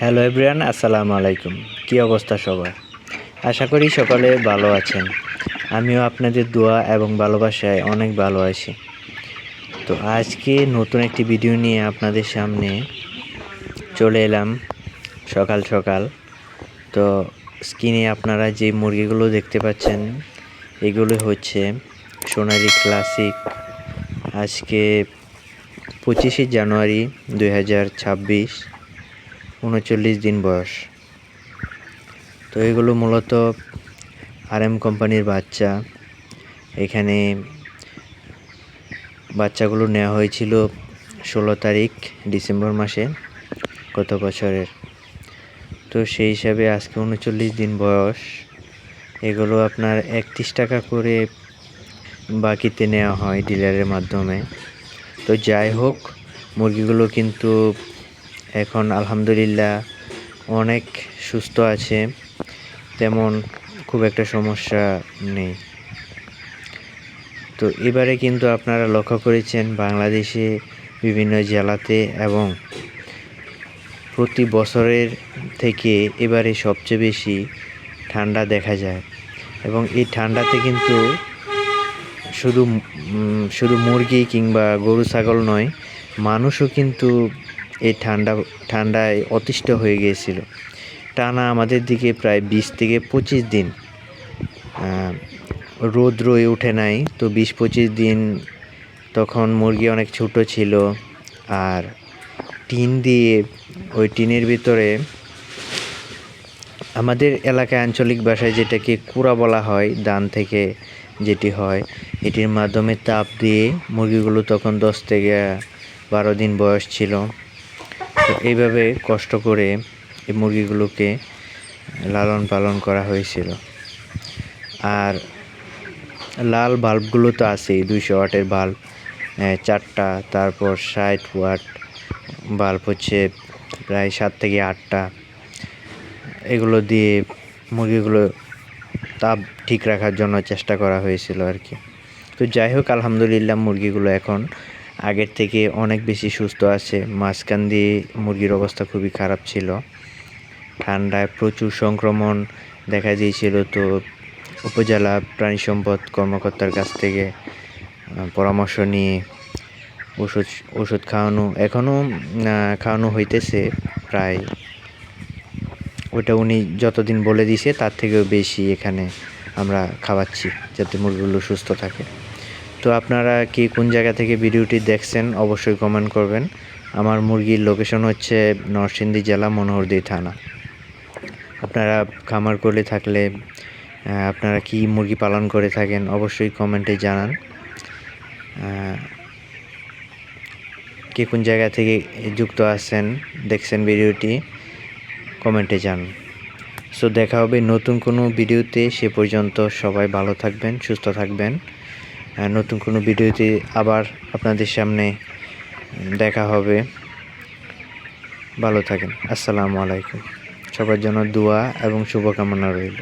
Hello everyone, আসসালামু আলাইকুম। কী অবস্থা সবার? আশা করি সকলে ভালো আছেন। আমিও আপনাদের দোয়া এবং ভালোবাসায় অনেক ভালো আছি। তো আজকে নতুন একটি ভিডিও নিয়ে আপনাদের সামনে চলে এলাম সকাল সকাল। তো স্ক্রিনে আপনারা যে মুরগিগুলো দেখতে পাচ্ছেন এগুলো হচ্ছে সোনালী ক্লাসিক। আজকে 25শে জানুয়ারি 2026, 39 দিন বয়স। তো এগুলো মূলত RM কোম্পানির বাচ্চা। এখানে বাচ্চাগুলো নেওয়া হয়েছিল 16 তারিখ ডিসেম্বর মাসে গত বছরের। তো সেই হিসাবে আজকে 39 দিন বয়স। এগুলো আপনার 31 টাকা করে বাকিতে নেওয়া হয় ডিলারের মাধ্যমে। তো যাই হোক, মুরগিগুলো কিন্তু এখন আলহামদুলিল্লাহ অনেক সুস্থ আছে, তেমন খুব একটা সমস্যা নেই। তো এবারে কিন্তু আপনারা লক্ষ্য করেছেন বাংলাদেশে বিভিন্ন জেলাতে এবং প্রতি বছরের থেকে এবারে সবচেয়ে বেশি ঠান্ডা দেখা যায়। এবং এই ঠান্ডাতে কিন্তু শুধু মুরগি কিংবা গরু ছাগল নয়, মানুষও কিন্তু এই ঠান্ডায় অতিষ্ঠ হয়ে গিয়েছিল। টানা আমাদের দিকে প্রায় 20 থেকে 25 দিন রোদ্রই ওঠে নাই। তো 20-25 দিন তখন মুরগি অনেক ছোট ছিল, আর টিন দিয়ে ওই টিনের ভিতরে আমাদের এলাকায় আঞ্চলিক ভাষায় যেটাকে কুড়া বলা হয়, ধান থেকে যেটি হয়, এটির মাধ্যমে তাপ দিয়ে মুরগিগুলো তখন 10 থেকে 12 দিন বয়স ছিল। তো এইভাবে কষ্ট করে এই মুরগিগুলোকে লালন পালন করা হয়েছিল। আর লাল বাল্বগুলো তো আছেই, 200 ওয়াটের বাল্ব 4টা, তারপর 60 ওয়াট বাল্ব হচ্ছে প্রায় 7 থেকে 8টা। এগুলো দিয়ে মুরগিগুলো তাপ ঠিক রাখার জন্য চেষ্টা করা হয়েছিল আর কি। তো যাই হোক, আলহামদুলিল্লাহ মুরগিগুলো এখন আগের থেকে অনেক বেশি সুস্থ আছে। মাঝখান দিয়ে মুরগির অবস্থা খুবই খারাপ ছিল, ঠান্ডায় প্রচুর সংক্রমণ দেখা দিয়েছিল। তো উপজেলা প্রাণী সম্পদ কর্মকর্তার কাছ থেকে পরামর্শ নিয়ে ওষুধ এখনও খাওয়ানো হইতেছে। প্রায় ওটা উনি যতদিন বলে দিয়েছে তার থেকেও বেশি এখানে আমরা খাওয়াচ্ছি, যাতে মুরগিগুলো সুস্থ থাকে। তো আপনারা কি কোন জায়গা থেকে ভিডিওটি দেখছেন অবশ্যই কমেন্ট করবেন। আমার মুরগির লোকেশন হচ্ছে নরসিংদী জেলা, মনোহরদী থানা। আপনারা খামার করে থাকলে আপনারা কি মুরগি পালন করে থাকেন অবশ্যই কমেন্টে জানান। কে কোন জায়গা থেকে যুক্ত আছেন, দেখছেন ভিডিওটি, কমেন্টে জানান। সো দেখা হবে নতুন কোনো ভিডিওতে। সে পর্যন্ত সবাই ভালো থাকবেন, সুস্থ থাকবেন। নতুন কোনো ভিডিওতে আবার আপনাদের সামনে দেখা হবে। ভালো থাকেন। আসসালামু আলাইকুম। সবার জন্য দোয়া এবং শুভকামনা রইল।